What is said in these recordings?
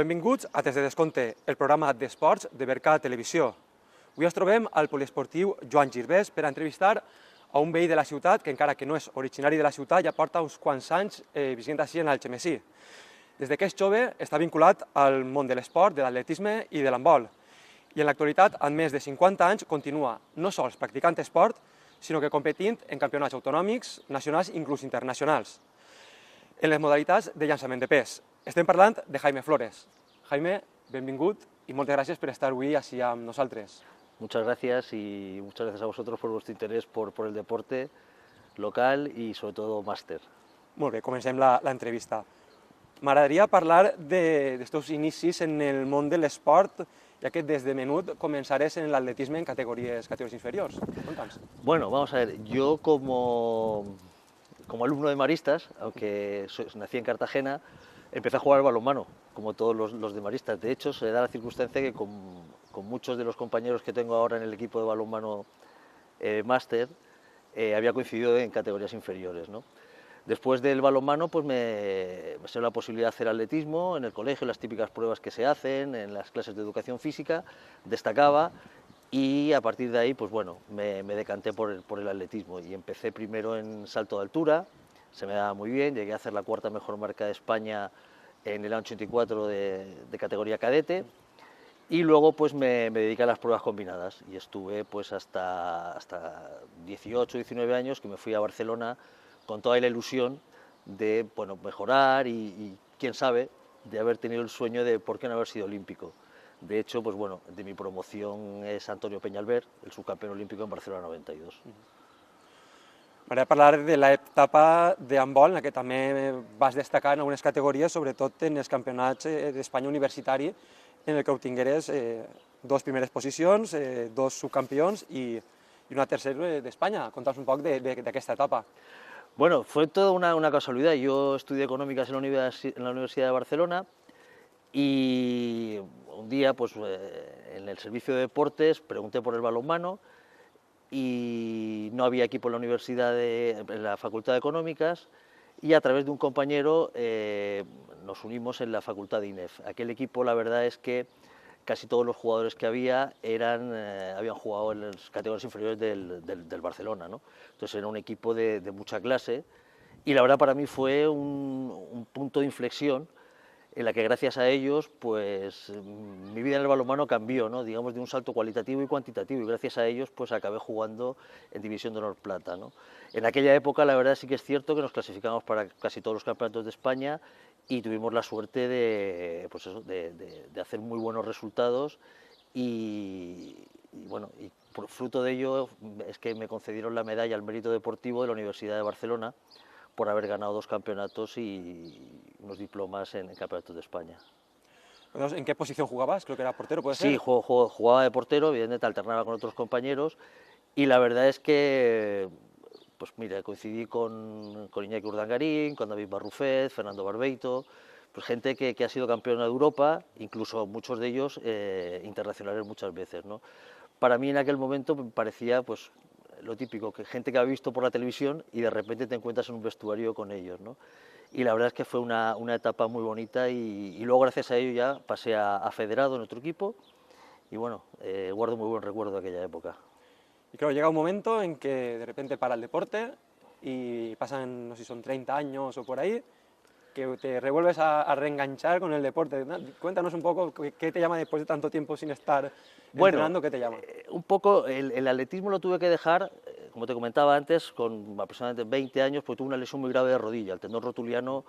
Benvinguts a Des de Descompte, el programa d'esports de Berca Televisió. Avui ens trobem al poliesportiu Joan Girbès per a entrevistar a un veí de la ciutat que, encara que no és originari de la ciutat, ja porta uns quants anys vivint així en Algemesí. Des que és jove està vinculat al món de l'esport, de l'atletisme i de l'handbol. I en l'actualitat, amb més de 50 anys, continua no sols practicant esport, sinó que competint en campionats autonòmics, nacionals i inclús internacionals, en les modalitats de llançament de pes. Estem parlant de Jaime Flores. Jaime, benvingut i moltes gràcies per estar avui així amb nosaltres. Muchas gracias y muchas gracias a vosotros por vuestro interés por el deporte local y sobre todo máster. Molt bé, comencem l'entrevista. M'agradaria parlar dels teus inicis en el món de l'esport, ja que des de menut començares en l'atletisme en categories inferiors. Conta'ns. Bueno, vamos a ver, yo como alumno de maristas, aunque nací en Cartagena, empecé a jugar al balonmano, como todos los de maristas. De hecho, se da la circunstancia que con muchos de los compañeros que tengo ahora en el equipo de balonmano máster, había coincidido en categorías inferiores, ¿no? Después del balonmano, pues me dio la posibilidad de hacer atletismo en el colegio, las típicas pruebas que se hacen, en las clases de educación física, destacaba y a partir de ahí, pues bueno, me decanté por el atletismo y empecé primero en salto de altura, se me daba muy bien, llegué a hacer la cuarta mejor marca de España en el año 84 de categoría cadete y luego pues me dediqué a las pruebas combinadas y estuve pues hasta 18, 19 años que me fui a Barcelona con toda la ilusión de bueno, mejorar y quién sabe, de haber tenido el sueño de por qué no haber sido olímpico. De hecho, pues bueno, de mi promoción es Antonio Peñalver, el subcampeón olímpico en Barcelona 92. M'agradaria parlar de l'etapa de handbol, en la que també vas destacar en algunes categories, sobretot en els campionats d'Espanya universitari, en el que obtingueres dos primeres posicions, dos subcampions i una tercera d'Espanya. Conta'ns un poc d'aquesta etapa. Bueno, fue toda una casualidad. Yo estudié económicas en la Universidad de Barcelona y un día, pues en el servicio de deportes, pregunté por el balonmano y no había equipo en la universidad, en la Facultad de Económicas, y a través de un compañero nos unimos en la Facultad de INEF. Aquel equipo, la verdad es que casi todos los jugadores que había habían jugado en las categorías inferiores del Barcelona, ¿no? Entonces era un equipo de mucha clase y la verdad para mí fue un punto de inflexión en la que gracias a ellos pues mi vida en el balonmano cambió, ¿no? Digamos de un salto cualitativo y cuantitativo y gracias a ellos pues acabé jugando en División de Honor Plata, ¿no? En aquella época la verdad sí que es cierto que nos clasificamos para casi todos los campeonatos de España y tuvimos la suerte de hacer muy buenos resultados y bueno, y por fruto de ello es que me concedieron la medalla al mérito deportivo de la Universidad de Barcelona por haber ganado dos campeonatos y unos diplomas en campeonatos de España. ¿En qué posición jugabas? Creo que era portero, ¿puede ser? Sí, jugaba de portero, evidentemente alternaba con otros compañeros y la verdad es que pues mira, coincidí con Iñaki Urdangarín, con David Barrufet, Fernando Barbeito, pues gente que ha sido campeona de Europa, incluso muchos de ellos internacionales muchas veces, ¿no? Para mí en aquel momento me parecía pues lo típico, que gente que ha visto por la televisión y de repente te encuentras en un vestuario con ellos, ¿no? Y la verdad es que fue una etapa muy bonita y luego gracias a ello ya pasé a federado en otro equipo y bueno, guardo muy buen recuerdo de aquella época. Y claro, llega un momento en que de repente para el deporte y pasan, no sé si son 30 años o por ahí, que te revuelves a reenganchar con el deporte. Cuéntanos un poco qué te llama después de tanto tiempo sin estar entrenando, ¿qué te llama? Un poco el atletismo lo tuve que dejar, como te comentaba antes, con aproximadamente 20 años, porque tuve una lesión muy grave de rodilla, el tendón rotuliano,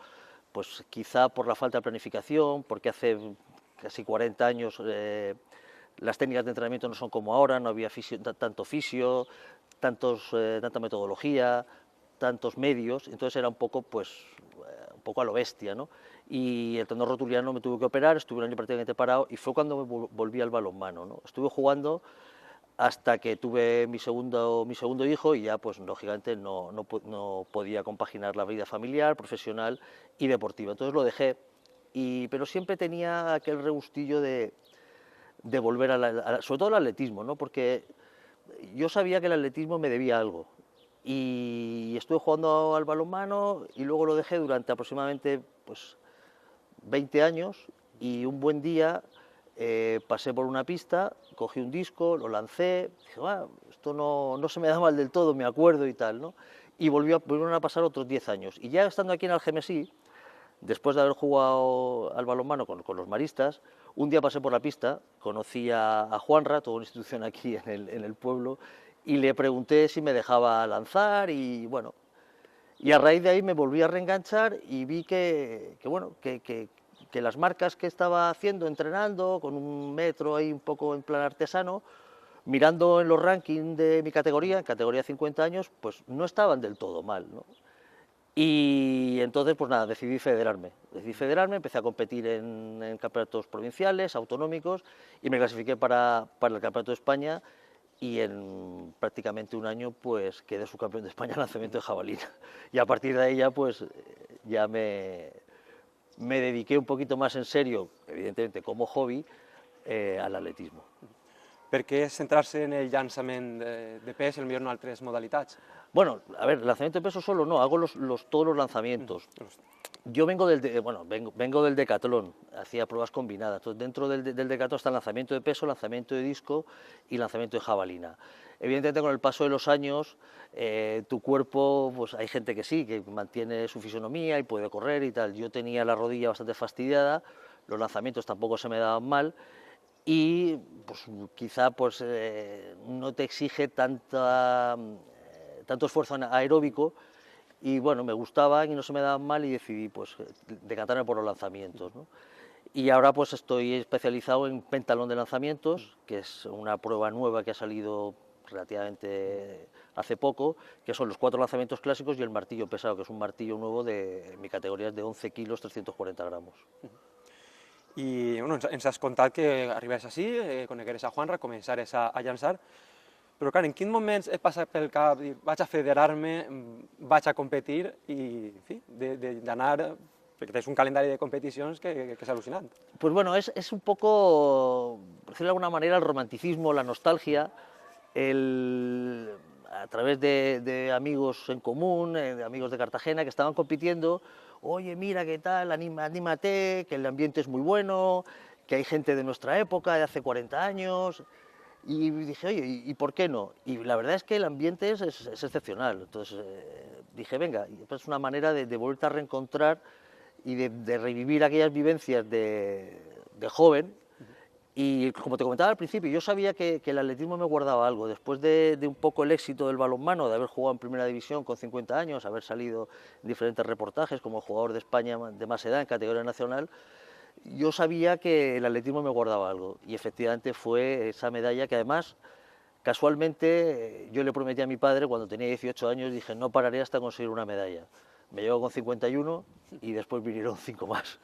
pues quizá por la falta de planificación, porque hace casi 40 años las técnicas de entrenamiento no son como ahora, no había tanto fisio, tanta metodología, tantos medios, entonces era un poco, pues, un poco a lo bestia, ¿no? Y el tendón rotuliano me tuve que operar, estuve un año prácticamente parado y fue cuando me volví al balonmano, ¿no? Estuve jugando hasta que tuve mi segundo hijo y ya, pues, lógicamente no podía compaginar la vida familiar, profesional y deportiva, entonces lo dejé, pero siempre tenía aquel regustillo de volver sobre todo al atletismo, ¿no? Porque yo sabía que el atletismo me debía algo y estuve jugando al balonmano y luego lo dejé durante aproximadamente pues, 20 años y un buen día pasé por una pista, cogí un disco, lo lancé, dije, esto no se me da mal del todo, me acuerdo y tal, ¿no? Y volvieron a pasar otros 10 años. Y ya estando aquí en Algemesí, después de haber jugado al balonmano con los maristas, un día pasé por la pista, conocí a Juanra, toda una institución aquí en el pueblo, y le pregunté si me dejaba lanzar y bueno, y a raíz de ahí me volví a reenganchar y vi que las marcas que estaba haciendo, entrenando, con un metro ahí un poco en plan artesano, mirando en los rankings de mi categoría, en categoría 50 años, pues no estaban del todo mal, ¿no? Y entonces, pues nada, decidí federarme. Empecé a competir en campeonatos provinciales, autonómicos, y me clasifiqué para el Campeonato de España, y en prácticamente un año pues quedé subcampeón de España en lanzamiento de jabalina. Y a partir de ahí ya pues ya me dediqué un poquito más en serio, evidentemente como hobby, al atletismo. Per què centrar-se en el llançament de pes i potser no altres modalitats? Bueno, a ver, lanzamiento de peso solo no, hago todos los lanzamientos. Yo vengo vengo del decatlón, hacía pruebas combinadas. Entonces, dentro del decatlón está el lanzamiento de peso, lanzamiento de disco y lanzamiento de jabalina. Evidentemente, con el paso de los años, tu cuerpo, pues hay gente que sí, que mantiene su fisonomía y puede correr y tal. Yo tenía la rodilla bastante fastidiada, los lanzamientos tampoco se me daban mal, y pues quizá pues, no te exige tanto esfuerzo aeróbico, y bueno, me gustaban y no se me daban mal y decidí pues decantarme por los lanzamientos, ¿no? Y ahora pues estoy especializado en pentalón de lanzamientos, que es una prueba nueva que ha salido relativamente hace poco, que son los 4 lanzamientos clásicos y el martillo pesado, que es un martillo nuevo de mi categoría, es de 11 kilos, 340 gramos. I bueno, ens has contat que arribaves així, conegueres a Juanra, començares a llançar, però clar, en quin moments et passa pel cap dir vaig a federar-me, vaig a competir i, en fi, d'anar, perquè tens un calendari de competicions que és al·lucinant. Pues bueno, es un poco, por decirlo de alguna manera, el romanticismo, la nostalgia, a través de amigos en común, de amigos de Cartagena que estaban compitiendo. Oye, mira qué tal, anímate, que el ambiente es muy bueno, que hay gente de nuestra época, de hace 40 años, y dije, oye, ¿y por qué no? Y la verdad es que el ambiente es excepcional, entonces dije, venga, es una manera de volverte a reencontrar y de revivir aquellas vivencias de joven. Y como te comentaba al principio, yo sabía que el atletismo me guardaba algo. Después de un poco el éxito del balonmano, de haber jugado en primera división con 50 años, haber salido en diferentes reportajes como jugador de España de más edad en categoría nacional, yo sabía que el atletismo me guardaba algo. Y efectivamente fue esa medalla que además, casualmente, yo le prometí a mi padre cuando tenía 18 años, dije, no pararé hasta conseguir una medalla. Me llegó con 51 y después vinieron 5 más.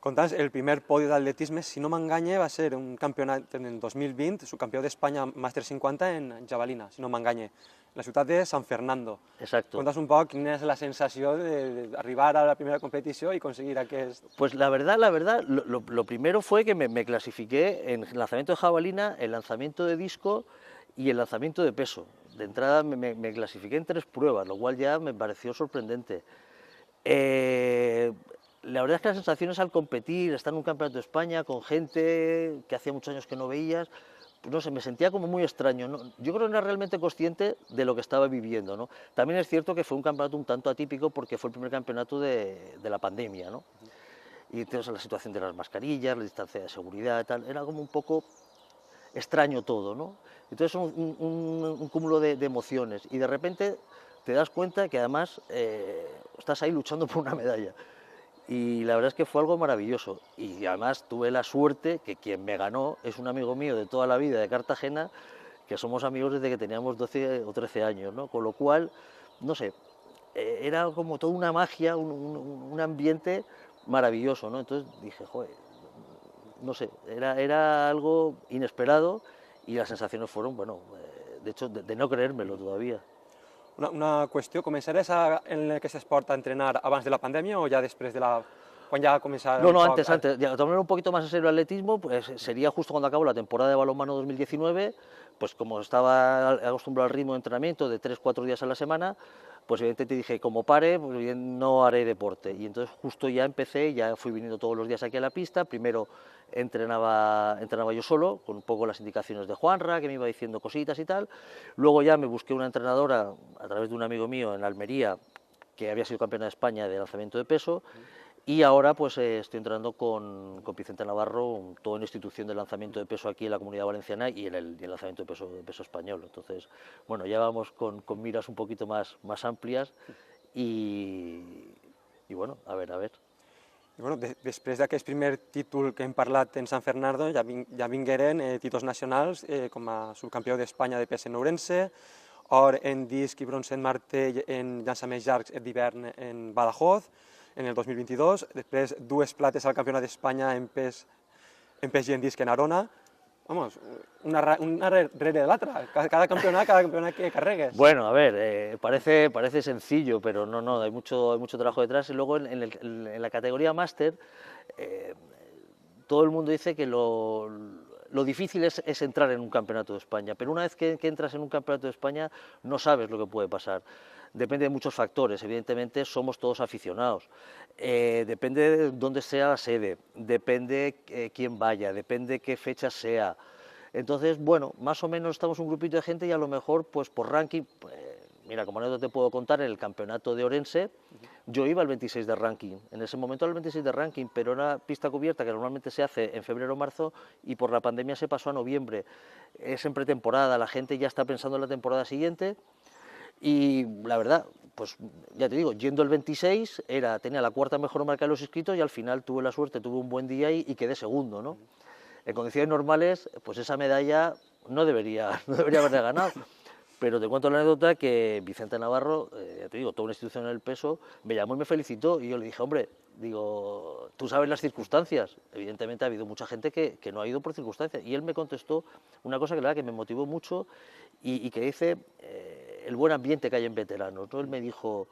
Conta'ns, el primer podi d'atletisme, si no m'enganye, va ser un campionat en el 2020, subcampió d'Espanya Màster 50 en javelina, si no m'enganye, en la ciutat de San Fernando. Exacto. Conta'ns un poc quina és la sensació d'arribar a la primera competició i aconseguir aquest... Pues la verdad, lo primero fue que me clasifiqué en lanzamiento de jabalina, el lanzamiento de disco y el lanzamiento de peso. De entrada me clasifiqué en 3 pruebas, lo cual ya me pareció sorprendente. La verdad es que las sensaciones al competir, estar en un campeonato de España con gente que hacía muchos años que no veías, pues no sé, me sentía como muy extraño, ¿no? Yo creo que no era realmente consciente de lo que estaba viviendo, ¿no? También es cierto que fue un campeonato un tanto atípico porque fue el primer campeonato de la pandemia, ¿no? Y entonces la situación de las mascarillas, la distancia de seguridad, tal, era como un poco extraño todo, ¿no? Entonces un cúmulo de emociones y de repente te das cuenta que además estás ahí luchando por una medalla. Y la verdad es que fue algo maravilloso. Y además tuve la suerte que quien me ganó es un amigo mío de toda la vida de Cartagena, que somos amigos desde que teníamos 12 o 13 años, ¿no? Con lo cual, no sé, era como toda una magia, un ambiente maravilloso, ¿no? Entonces dije, joder, no sé, era algo inesperado y las sensaciones fueron, bueno, de hecho, de no creérmelo todavía. Una qüestió, començares en aquest esport a entrenar abans de la pandèmia o ja després de la... quan ja començava... No, antes. Ya, tomar un poquito más en serio el atletismo, pues sería justo cuando acabó la temporada de balonmano 2019, pues como estaba acostumbrado al ritmo de entrenamiento de 3-4 días a la semana, pues evidentemente dije, como pare, pues bien, no haré deporte. Y entonces justo ya empecé, ya fui viniendo todos los días aquí a la pista. Primero entrenaba yo solo, con un poco las indicaciones de Juanra, que me iba diciendo cositas y tal. Luego ya me busqué una entrenadora a través de un amigo mío en Almería, que había sido campeona de España de lanzamiento de peso. Y ahora pues estoy entrenando con Vicente Navarro, toda una institución de lanzamiento de peso aquí en la Comunidad Valenciana y en el lanzamiento de peso español. Entonces, bueno, ya vamos con miras un poquito más amplias y bueno, a ver, a ver. I bueno, després d'aquest primer títol que hem parlat en Sant Fernando, ja vingueren títols nacionals com a subcampió d'Espanya de pes en Ourense, or en disc i bronze en martell en llançaments llargs d'hivern en Badajoz, en el 2022, després dues plates al Campionat d'Espanya en pes i en disc en Arona. Vamos, una rere l'altra, cada campionat que carregues. Bueno, a ver, parece sencillo, pero no, hay mucho trabajo detrás. Y luego en la categoría máster, todo el mundo dice que lo difícil es entrar en un campeonato de España, pero una vez que entras en un campeonato de España no sabes lo que puede pasar. Depende de muchos factores, evidentemente somos todos aficionados, depende de dónde sea la sede, depende quién vaya, depende qué fecha sea. Entonces, bueno, más o menos estamos un grupito de gente y a lo mejor, pues por ranking, mira, como anécdota te puedo contar, en el campeonato de Orense, yo iba al 26 de ranking, en ese momento era el 26 de ranking, pero era pista cubierta que normalmente se hace en febrero o marzo y por la pandemia se pasó a noviembre. Es en pretemporada, la gente ya está pensando en la temporada siguiente y la verdad, pues ya te digo, yendo el 26 tenía la cuarta mejor marca de los inscritos y al final tuve la suerte, tuve un buen día y quedé segundo, ¿no? En condiciones normales, pues esa medalla no debería haberla ganado. Pero te cuento la anécdota que Vicente Navarro, ya te digo, toda una institución en el peso, me llamó y me felicitó. Y yo le dije, hombre, digo, tú sabes las circunstancias. Evidentemente ha habido mucha gente que no ha ido por circunstancias. Y él me contestó una cosa que, la verdad, que me motivó mucho y que dice el buen ambiente que hay en veteranos, ¿no? Él me dijo,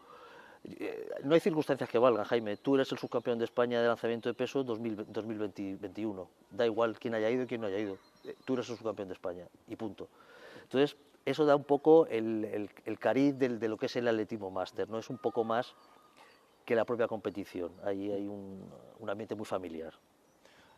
no hay circunstancias que valgan, Jaime. Tú eres el subcampeón de España de lanzamiento de peso 2021. Da igual quién haya ido y quién no haya ido. Tú eres el subcampeón de España y punto. Entonces, eso da un poco el cariz de lo que es el atletismo máster, ¿no? Es un poco más que la propia competición. Ahí hay un ambiente muy familiar.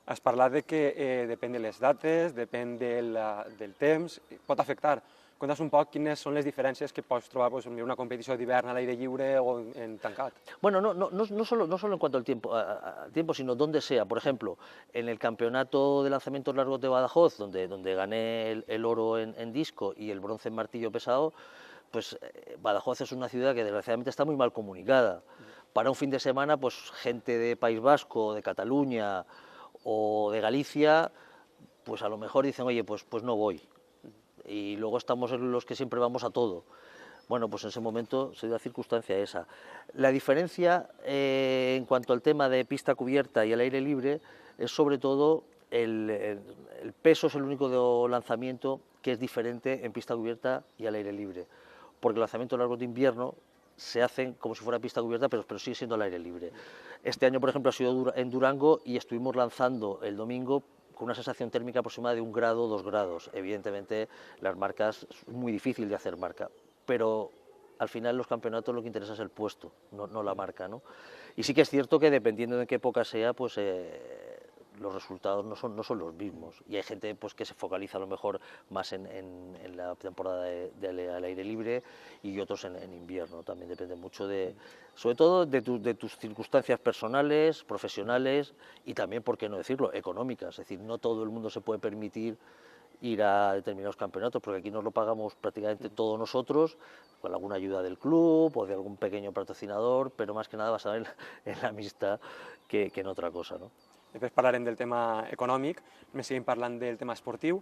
Has parlat de que depèn de les dates, depèn del temps, pot afectar. Conta'ns un poc quines són les diferències que pots trobar doncs, en una competició d'hivern a l'aire lliure o en tancat. Bueno, no solo en cuanto al tiempo, sino donde sea. Por ejemplo, en el campeonato de lanzamientos largos de Badajoz, donde gané el oro en disco y el bronce en martillo pesado, pues Badajoz es una ciudad que desgraciadamente está muy mal comunicada. Para un fin de semana, pues gente de País Vasco, de Cataluña o de Galicia, pues a lo mejor dicen, oye, pues no voy. Y luego estamos los que siempre vamos a todo. Bueno, pues en ese momento se dio la circunstancia esa. La diferencia en cuanto al tema de pista cubierta y al aire libre es sobre todo el peso, es el único lanzamiento que es diferente en pista cubierta y al aire libre. Porque los lanzamientos largos de invierno se hacen como si fuera pista cubierta, pero sigue siendo al aire libre. Este año, por ejemplo, ha sido en Durango y estuvimos lanzando el domingo con una sensación térmica aproximada de 1 grado, 2 grados. Evidentemente, las marcas, es muy difícil de hacer marca, pero al final los campeonatos lo que interesa es el puesto, no la marca, ¿no? Y sí que es cierto que dependiendo de qué época sea, pues los resultados no son los mismos. Y hay gente pues, que se focaliza a lo mejor más en la temporada al aire libre y otros en invierno. También depende mucho sobre todo de tus circunstancias personales, profesionales y también, por qué no decirlo, económicas. Es decir, no todo el mundo se puede permitir ir a determinados campeonatos, porque aquí nos lo pagamos prácticamente todos nosotros, con alguna ayuda del club o de algún pequeño patrocinador, pero más que nada basado en la amistad que en otra cosa, ¿no? Després parlarem del tema econòmic, més seguim parlant del tema esportiu.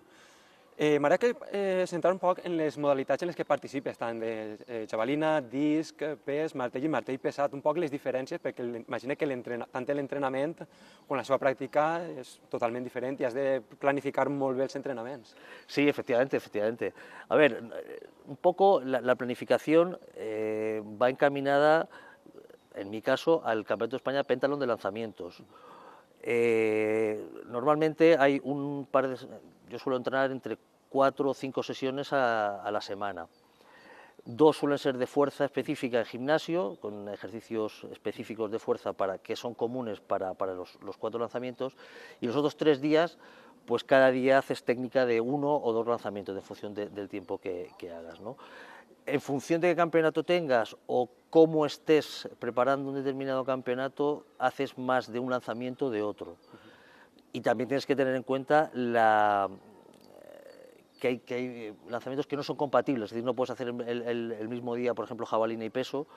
M'agradaria centrar un poc en les modalitats en les que participes, tant de javelina, disc, pes, martell i martell pesat, un poc les diferències, perquè imagina que tant l'entrenament com la seva pràctica és totalment diferent i has de planificar molt bé els entrenaments. Sí, efectivamente. A ver, un poco la planificación va encaminada, en mi caso, al Campeonato de España Pentalón de lanzamientos. Normalmente hay yo suelo entrenar entre 4 o 5 sesiones a la semana. 2 suelen ser de fuerza específica en gimnasio, con ejercicios específicos de fuerza que son comunes para los 4 lanzamientos, y los otros 3 días, pues cada día haces técnica de 1 o 2 lanzamientos, en función del tiempo que hagas, ¿no? En función de qué campeonato tengas o cómo estés preparando un determinado campeonato, haces más de un lanzamiento o de otro. Y también tienes que tener en cuenta que hay lanzamientos que no son compatibles, es decir, no puedes hacer el mismo día, por ejemplo, jabalina y peso,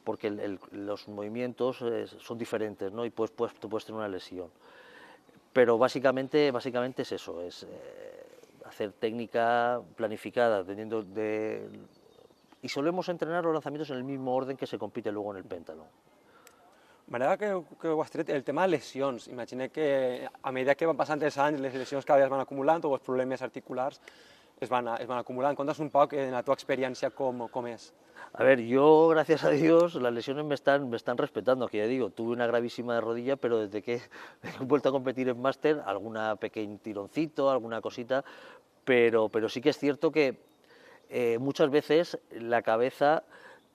porque los movimientos son diferentes, ¿no? Y te puedes tener una lesión. Pero básicamente es eso, es hacer técnica planificada, y solemos entrenar los lanzamientos en el mismo orden que se compite luego en el péntatlo. M'agrada que ho has tret, el tema de lesions. Imagina que a medida que van passant els anys, les lesions cada vegada es van acumulant o els problemes articulars es van acumulant. Conta'ns un poc en la tua experiència com és. A ver, yo, gracias a Dios, las lesiones me están respetando, que ya digo, tuve una gravísima de rodilla, pero desde que he vuelto a competir en máster, alguna pequeño tironcito, alguna cosita, pero sí que es cierto que muchas veces la cabeza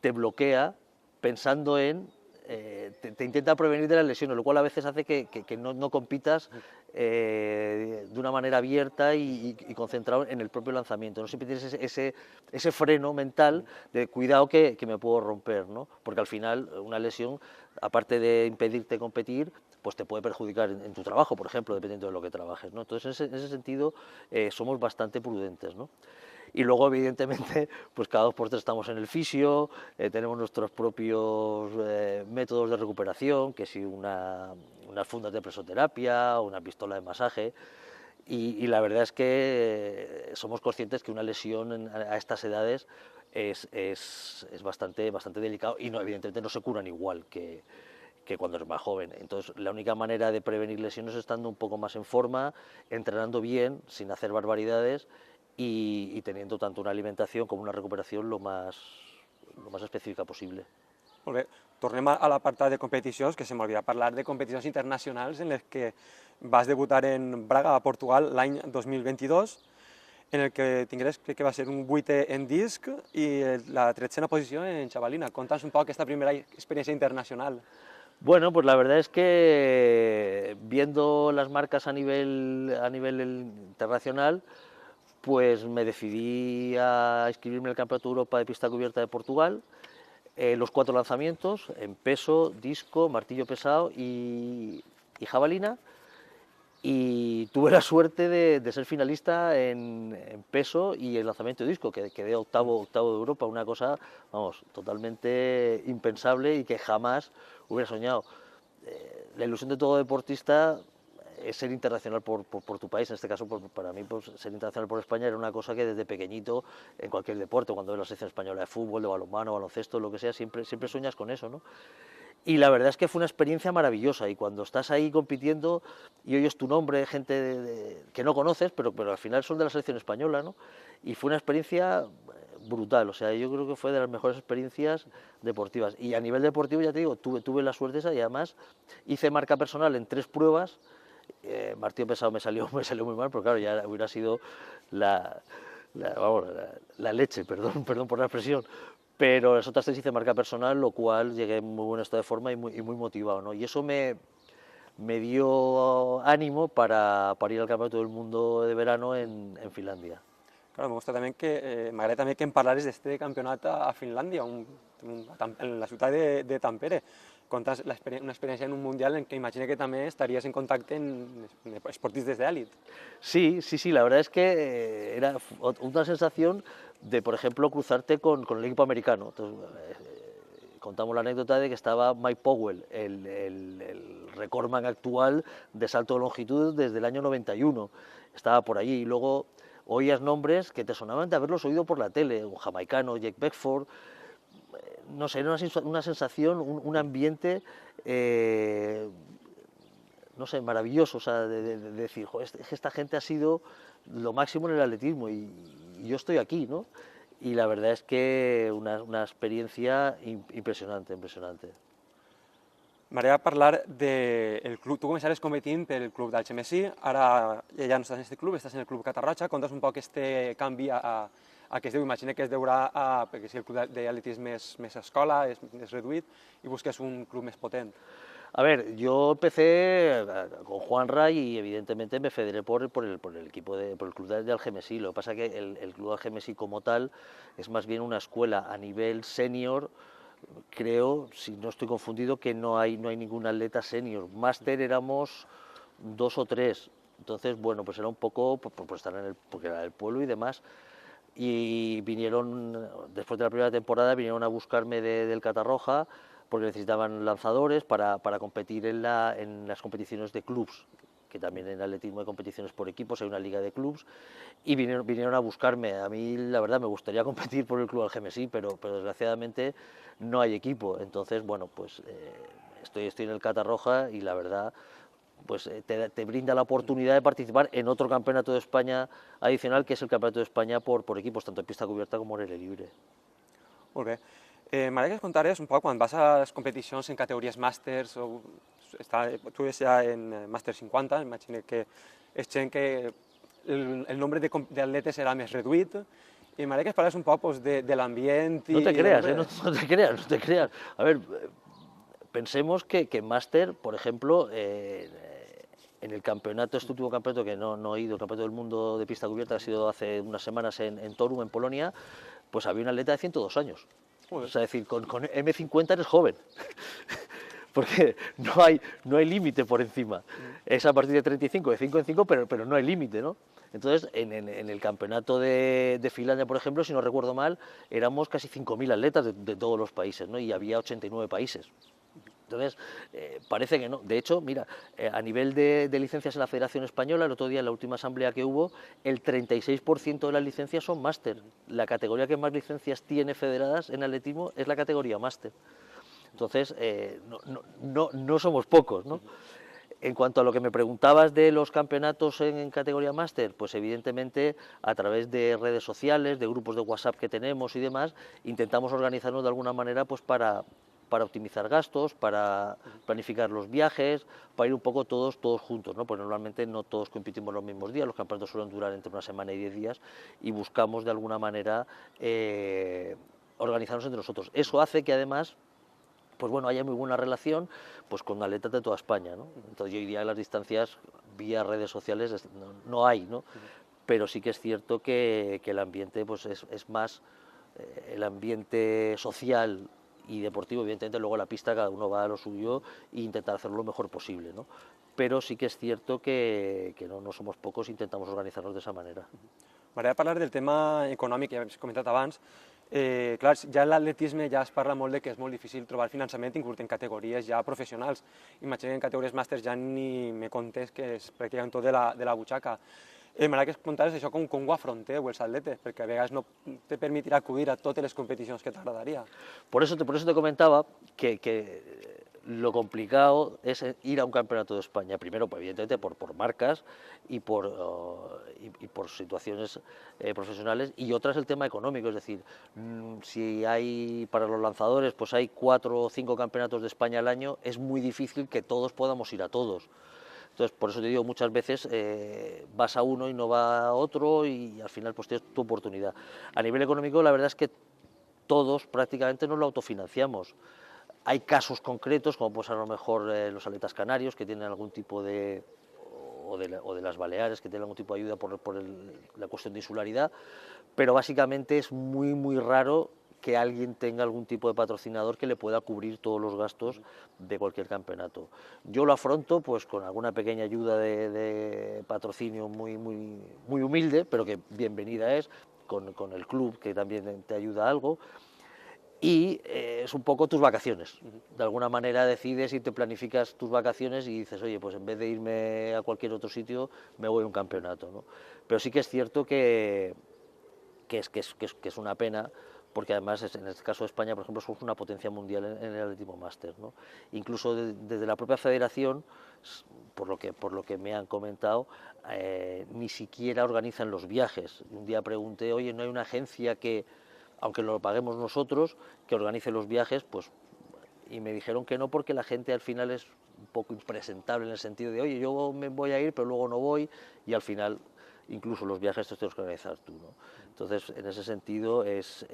te bloquea pensando te intenta prevenir de las lesiones, lo cual a veces hace que no compitas de una manera abierta y concentrado en el propio lanzamiento. No siempre tienes ese freno mental de cuidado que me puedo romper, ¿no? Porque al final una lesión, aparte de impedirte competir, pues te puede perjudicar en tu trabajo, por ejemplo, dependiendo de lo que trabajes, ¿no? Entonces, en ese sentido, somos bastante prudentes, ¿no? Y luego, evidentemente, pues cada 2 por 3 estamos en el fisio, tenemos nuestros propios métodos de recuperación, que si unas fundas de presoterapia, una pistola de masaje, y la verdad es que somos conscientes que una lesión a estas edades es bastante delicado y no, evidentemente no se curan igual que cuando eres más joven. Entonces, la única manera de prevenir lesiones es estando un poco más en forma, entrenando bien, sin hacer barbaridades, y teniendo tanto una alimentación como una recuperación lo más específica possible. Molt bé, tornem a l'apartat de competicions, que se m'olvida parlar de competicions internacionals en les que vas debutar en Braga, a Portugal, l'any 2022, en el que tingués, crec que va ser un 8è en disc i la 13a posició en jabalina. Conta'ns un poc aquesta primera experiència internacional. Bueno, pues la verdad es que viendo las marcas a nivel internacional, pues me decidí a inscribirme en el Campeonato de Europa de Pista Cubierta de Portugal, los 4 lanzamientos, en peso, disco, martillo pesado y jabalina, y tuve la suerte de ser finalista en peso y en lanzamiento de disco, que quedé octavo de Europa, una cosa, vamos, totalmente impensable y que jamás hubiera soñado. La ilusión de todo deportista es ser internacional por tu país, en este caso para mí pues, ser internacional por España era una cosa que desde pequeñito, en cualquier deporte, cuando ves la selección española de fútbol, de balonmano, baloncesto, lo que sea, siempre sueñas con eso, ¿no? Y la verdad es que fue una experiencia maravillosa, y cuando estás ahí compitiendo y oyes tu nombre, gente que no conoces, pero al final son de la selección española, ¿no? Y fue una experiencia brutal, o sea, yo creo que fue de las mejores experiencias deportivas. Y a nivel deportivo, ya te digo, tuve la suerte esa, y además hice marca personal en 3 pruebas. Martillo pesado me salió muy mal, pero claro, ya hubiera sido la leche, perdón por la expresión, pero las otras 3 hice marca personal, lo cual llegué en muy buen estado de forma y muy motivado, ¿no? Y eso me dio ánimo para ir al Campeonato del Mundo de verano en Finlandia. Claro, m'agrada també que em parlares d'este campionat a Finlàndia, en la ciutat de Tampere. Contes una experiència en un mundial en què imagino que també estaries en contacte amb esportistes d'èlit. Sí, la verdad es que era una sensación de, por ejemplo, cruzarte con el equipo americano. Entonces, contamos la anécdota de que estaba Mike Powell, el recordman actual de salto de longitud desde el año 91. Estaba por allí, y luego oías nombres que te sonaban de haberlos oído por la tele, un jamaicano, Jake Beckford. No sé, era una sensación, un ambiente, no sé, maravilloso, o sea, de decir, joder, esta gente ha sido lo máximo en el atletismo y yo estoy aquí, ¿no? Y la verdad es que una experiencia impresionante. M'agrada parlar del club. Tu començaves competint pel club d'Algemesí, ara ja no estàs en aquest club, estàs en el club Catarroja. Conta'ns un poc este canvi a a què es deu? Imagina que es deurà a, perquè si el club d'atletisme és més escola, és més reduït, i busques un club més potent. A ver, yo empecé con Juanra y evidentemente me federé por el equipo por el club de Algemesí. Lo que pasa es que el club de Algemesí como tal es más bien una escuela a nivel senior. Creo, si no estoy confundido, que no hay ningún atleta senior. Máster éramos 2 o 3. Entonces, bueno, pues era un poco por estar porque era del pueblo y demás. Y vinieron, después de la primera temporada, vinieron a buscarme del Catarroja porque necesitaban lanzadores para competir en las competiciones de clubs, que también en atletismo hay competiciones por equipos, hay una liga de clubs, y vinieron a buscarme. A mí, la verdad, me gustaría competir por el club Algemesí, pero desgraciadamente no hay equipo. Entonces, bueno, pues estoy en el Catarroja y la verdad, pues te brinda la oportunidad de participar en otro campeonato de España adicional, que es el campeonato de España por equipos, tanto en pista cubierta como en aire libre. Molt bé. M'agradaria que ens contares un poc quan vas a les competicions en categories màsters, tu ves ja en màster 50, imagino que és gent que el nombre d'atletes serà més reduït, i m'agradaria que ens parles un poc pues, de l'ambient i... No te creas, no te creas, no te creas. A ver, pensemos que en máster, por ejemplo, en el campeonato, este último campeonato que no he ido, el campeonato del mundo de pista cubierta, ha sido hace unas semanas en Torum, en Polonia, pues había un atleta de 102 años. O sea, es decir, con M50 eres joven, porque no hay límite por encima. Es a partir de 35, de 5 en 5, pero no hay límite, ¿no? Entonces, en el campeonato de Finlandia, por ejemplo, si no recuerdo mal, éramos casi 5.000 atletas de todos los países, ¿no? Y había 89 países. Entonces, parece que no. De hecho, mira, a nivel de licencias en la Federación Española, el otro día en la última asamblea que hubo, el 36% de las licencias son máster. La categoría que más licencias tiene federadas en atletismo es la categoría máster. Entonces, no somos pocos, ¿no? En cuanto a lo que me preguntabas de los campeonatos en categoría máster, pues evidentemente a través de redes sociales, de grupos de WhatsApp que tenemos y demás, intentamos organizarnos de alguna manera pues para optimizar gastos, para planificar los viajes, para ir un poco todos juntos, ¿no? Pues normalmente no todos competimos los mismos días, los campeonatos suelen durar entre una semana y 10 días y buscamos de alguna manera organizarnos entre nosotros. Eso hace que además pues bueno, haya muy buena relación pues con atletas de toda España, ¿no? Entonces yo diría que las distancias vía redes sociales no hay, ¿no? Pero sí que es cierto que el ambiente pues es más el ambiente social y deportivo, evidentemente luego la pista cada uno va a lo suyo e intentar hacerlo lo mejor posible, ¿no? Pero sí que es cierto que no somos pocos, intentamos organizarnos de esa manera. M'agradaria parlar del tema econòmic, que ja hem comentat abans. Clar, ja en l'atletisme ja es parla molt de que és molt difícil trobar finançament, inclús en categories ja professionals. Imagina que en categories màsters ja ni me contes que és pràcticament tot de la butxaca. M'agradaria que es contares això com ho afronteu els atletes, perquè a vegades no te permetirà acudir a totes les competicions que t'agradaria. Por eso te comentaba que lo complicado es ir a un campeonato de España, primero pues, evidentemente por marcas y por situaciones profesionales, y otra es el tema económico, es decir, si hay para los lanzadores pues hay 4 o 5 campeonatos de España al año, es muy difícil que todos podamos ir a todos. Entonces, por eso te digo, muchas veces vas a uno y no va a otro y al final pues tienes tu oportunidad. A nivel económico, la verdad es que todos prácticamente nos lo autofinanciamos. Hay casos concretos, como pues a lo mejor los atletas canarios, que tienen algún tipo de... o de las Baleares, que tienen algún tipo de ayuda por la cuestión de insularidad, pero básicamente es muy raro que alguien tenga algún tipo de patrocinador que le pueda cubrir todos los gastos de cualquier campeonato. Yo lo afronto pues con alguna pequeña ayuda de patrocinio muy humilde, pero que bienvenida es, con el club que también te ayuda algo, y es un poco tus vacaciones. De alguna manera decides y te planificas tus vacaciones y dices, oye, pues en vez de irme a cualquier otro sitio, me voy a un campeonato, ¿no? Pero sí que es cierto que es una pena, porque además en este caso de España, por ejemplo, somos una potencia mundial en el atletismo máster, ¿no? Incluso desde la propia federación, por lo que me han comentado, ni siquiera organizan los viajes. Un día pregunté, oye, ¿no hay una agencia que, aunque lo paguemos nosotros, que organice los viajes? Pues, y me dijeron que no, porque la gente al final es un poco impresentable en el sentido de, oye, yo me voy a ir, pero luego no voy, y al final incluso los viajes te los tienes que organizar tú, ¿no? Entonces, en ese sentido, es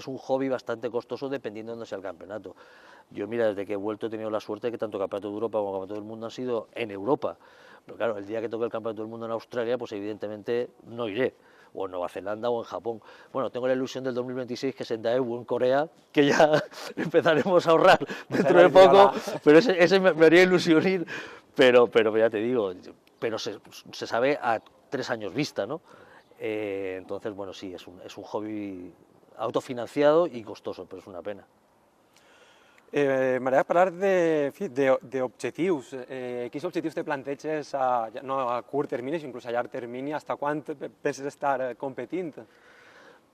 un hobby bastante costoso dependiendo de dónde sea el campeonato. Yo, mira, desde que he vuelto he tenido la suerte de que tanto Campeonato de Europa como Campeonato del Mundo han sido en Europa. Pero claro, el día que toque el Campeonato del Mundo en Australia, pues evidentemente no iré, o en Nueva Zelanda o en Japón. Bueno, tengo la ilusión del 2026 que es en Daegu, en Corea, que ya empezaremos a ahorrar dentro de poco, pero ese me haría ilusión ir, pero ya te digo, pero se sabe a 3 años vista, ¿no? Entonces, bueno, sí, es un hobby autofinanciado y costoso, pero es una pena. M'agradaria parlar d'objectius. Quins objectius te planteges no a curt termini, sinó inclús a llarg termini? Hasta quan penses estar competint?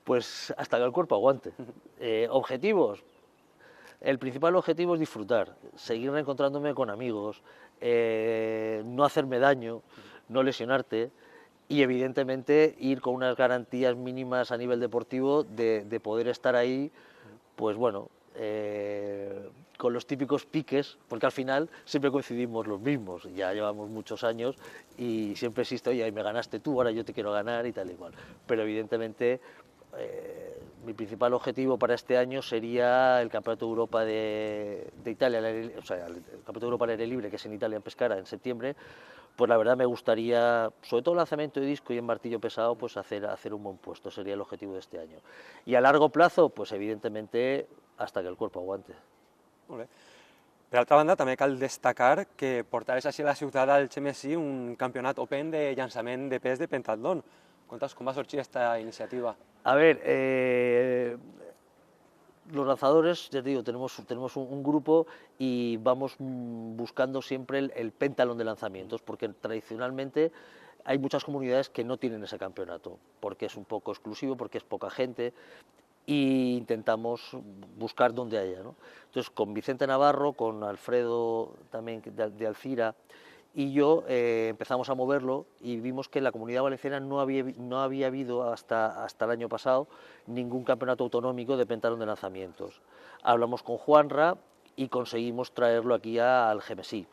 Pues hasta que el cuerpo aguante. Objetivos. El principal objetivo es disfrutar, seguir reencontrándome con amigos, no hacerme daño, no lesionarte y evidentemente ir con unas garantías mínimas a nivel deportivo de poder estar ahí, pues bueno, con los típicos piques, porque al final siempre coincidimos los mismos, ya llevamos muchos años y siempre existe, oye, me ganaste tú, ahora yo te quiero ganar y tal y cual, pero evidentemente mi principal objetivo para este año sería el Campeonato de Europa de Italia, o sea, el Campeonato de Europa al aire libre, que es en Italia, en Pescara, en septiembre. Pues la verdad me gustaría, sobre todo en lanzamiento de disco y en martillo pesado, pues hacer un buen puesto, sería el objetivo de este año. Y a largo plazo, pues evidentemente hasta que el cuerpo aguante. Molt bé. Per altra banda, també cal destacar que portaves així a la ciutat al XMSI un campionat open de llançament de pes de pentatlón. Contanos cómo va a surgir esta iniciativa. A ver, los lanzadores, ya te digo, tenemos un grupo y vamos buscando siempre el pentalón de lanzamientos, porque tradicionalmente hay muchas comunidades que no tienen ese campeonato, porque es un poco exclusivo, porque es poca gente, e intentamos buscar donde haya, ¿no? Entonces, con Vicente Navarro, con Alfredo también de Alcira, y yo empezamos a moverlo y vimos que en la Comunidad Valenciana no había habido hasta el año pasado ningún campeonato autonómico de pentalón de lanzamientos. Hablamos con Juanra y conseguimos traerlo aquí al GMSI.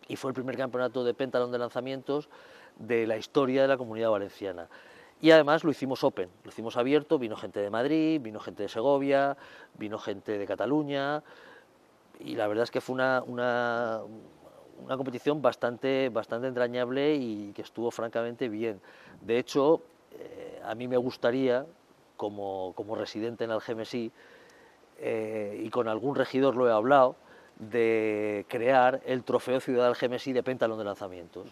Y fue el primer campeonato de pentalón de lanzamientos de la historia de la Comunidad Valenciana. Y además lo hicimos open, lo hicimos abierto, vino gente de Madrid, vino gente de Segovia, vino gente de Cataluña, y la verdad es que fue una competición bastante entrañable y que estuvo francamente bien. De hecho, a mí me gustaría, como residente en el GMSI, y con algún regidor lo he hablado, de crear el trofeo Ciudad del GMSI de pentalón de lanzamientos.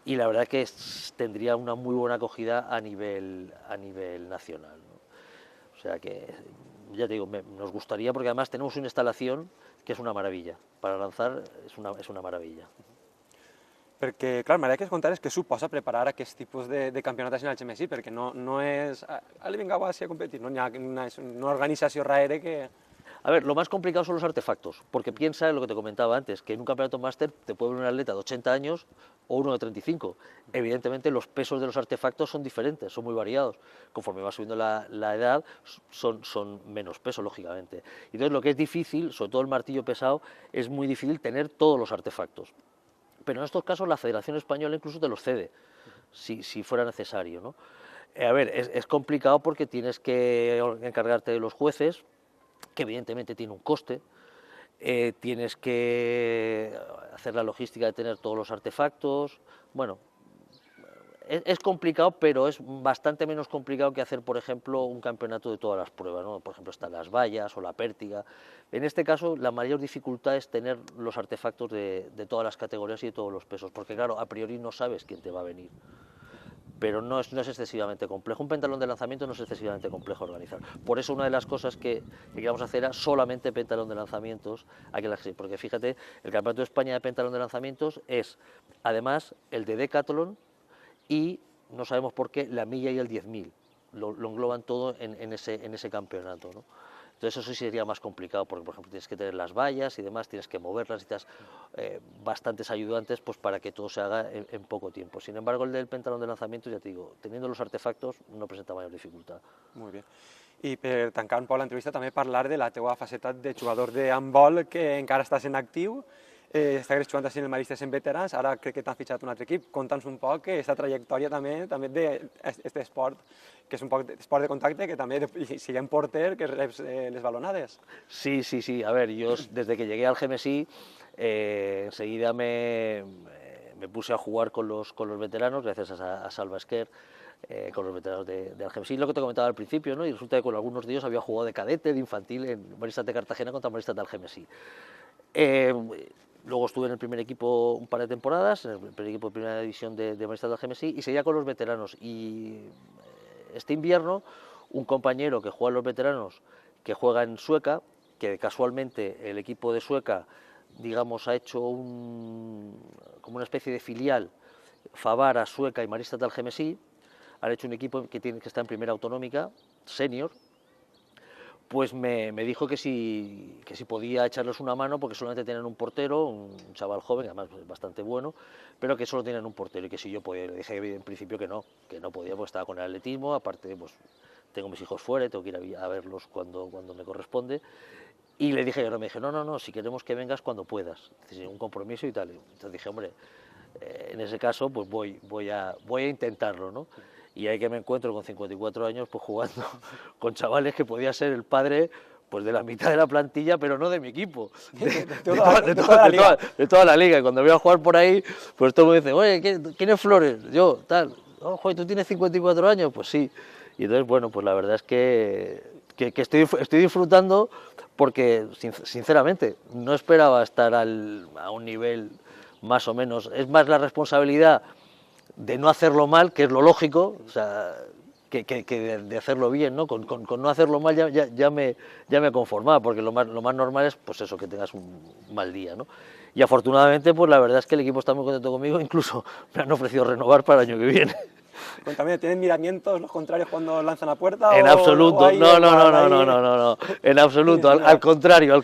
Y la verdad que tendría una muy buena acogida a nivel nacional, ¿no? O sea que, ya te digo, nos gustaría, porque además tenemos una instalación que es una maravilla. Para lanzar és una maravilla. Perquè, clar, m'agradaria que ens contares què suposa preparar aquest tipus de campionats en el XMSI, perquè no és... Allez, vinga, va, sí, a competir, no hi ha una organització darrere que... A ver, lo más complicado son los artefactos, porque piensa en lo que te comentaba antes, que en un campeonato máster te puede venir un atleta de 80 años o uno de 35. Evidentemente los pesos de los artefactos son diferentes, son muy variados. Conforme va subiendo la edad, son menos peso, lógicamente. Y entonces lo que es difícil, sobre todo el martillo pesado, es muy difícil tener todos los artefactos. Pero en estos casos la Federación Española incluso te los cede, si fuera necesario, ¿no? A ver, es complicado porque tienes que encargarte de los jueces, que evidentemente tiene un coste, tienes que hacer la logística de tener todos los artefactos, bueno, es complicado, pero es bastante menos complicado que hacer, por ejemplo, un campeonato de todas las pruebas, ¿no? Por ejemplo, están las vallas o la pértiga. En este caso, la mayor dificultad es tener los artefactos de todas las categorías y de todos los pesos, porque claro, a priori no sabes quién te va a venir. Pero no es excesivamente complejo. Un pentalón de lanzamiento no es excesivamente complejo organizar. Por eso una de las cosas que queríamos hacer era solamente pentalón de lanzamientos, porque fíjate, el Campeonato de España de pentalón de lanzamientos es además el de decathlon y, no sabemos por qué, la milla y el 10.000. Lo engloban todo en ese campeonato, ¿no? Entonces eso sí sería más complicado, porque por ejemplo tienes que tener las vallas y demás, tienes que moverlas, necesitas bastantes ayudantes pues, para que todo se haga en poco tiempo. Sin embargo, el del pentalón de lanzamiento, ya te digo, teniendo los artefactos no presenta mayor dificultad. Molt bé. I per tancar un poc l'entrevista també parlar de la teua faceta de jugador de handbol que encara estàs en actiu Estàs jugant així en el Maristes en veterans, ara crec que t'han fitxat un altre equip. Conta'ns un poc aquesta trajectòria també d'aquest esport, que és un poc esport de contacte, que també siguem porter, que reps les balonades. Sí, sí, sí. A ver, yo desde que llegué al GMSI, enseguida me puse a jugar con los veteranos, gracias a Salva Esquer, con los veteranos de Algemesí, lo que te comentaba al principio, ¿no? Y resulta que con algunos de ellos había jugado de cadete, de infantil, en Maristas de Cartagena contra Maristas de Algemesí. Luego estuve en el primer equipo un par de temporadas, en el primer equipo de primera división de Maristas de Algemesí, y seguía con los veteranos. Y este invierno, un compañero que juega en los veteranos, que juega en Sueca, que casualmente el equipo de Sueca, digamos, ha hecho como una especie de filial, Favara, Sueca y Maristas de Algemesí, han hecho un equipo que está en primera autonómica, senior, pues me dijo que si podía echarles una mano, porque solamente tenían un portero, un chaval joven, además bastante bueno, pero que solo tenían un portero, y que si yo podía. Le dije en principio que no podía, porque estaba con el atletismo, aparte pues tengo mis hijos fuera, tengo que ir a verlos cuando me corresponde, y le dije que no. Me dije, no, si queremos que vengas cuando puedas, sin un compromiso y tal. Entonces dije, hombre, en ese caso pues voy a intentarlo, ¿no? Y ahí que me encuentro con 54 años pues jugando con chavales que podía ser el padre pues de la mitad de la plantilla, pero no de mi equipo, de toda la liga. Y cuando voy a jugar por ahí, pues todo el mundo dice, oye, ¿quién es Flores? Yo, tal. Oh, joder, ¿tú tienes 54 años? Pues sí. Y entonces, bueno, pues la verdad es que estoy disfrutando, porque sinceramente no esperaba estar a un nivel más o menos. Es más la responsabilidad de no hacerlo mal, que es lo lógico, o sea, que de hacerlo bien, ¿no? Con no hacerlo mal ya me conformaba, porque lo más normal es pues eso, que tengas un mal día, ¿no? Y afortunadamente, pues la verdad es que el equipo está muy contento conmigo, incluso me han ofrecido renovar para el año que viene. Cuéntame, ¿tienen miramientos los contrarios cuando lanzan a puerta? En absoluto, no, en absoluto, al contrario,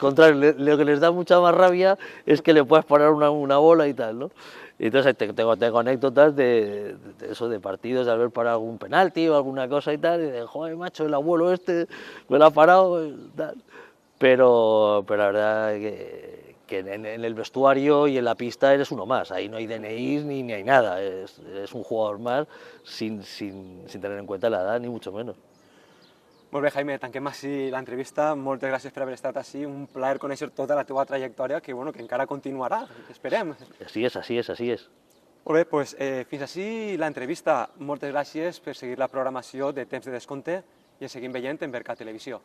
lo que les da mucha más rabia es que le puedas parar una bola y tal, ¿no? Y entonces tengo anécdotas de eso, de partidos, de haber parado algún penalti o alguna cosa y tal, y de, joder, macho, el abuelo este me lo ha parado, tal. Pero la verdad que en el vestuario y en la pista eres uno más, ahí no hay DNIs ni hay nada, eres un jugador más sin tener en cuenta la edad, ni mucho menos. Molt bé, Jaime, tanquem així l'entrevista. Moltes gràcies per haver estat així. Un plaer conèixer tota la teva trajectòria, que encara continuarà, esperem. Así es. Molt bé, doncs fins així l'entrevista. Moltes gràcies per seguir la programació de Temps de Descompte i ens seguim veient en Bercat Televisió.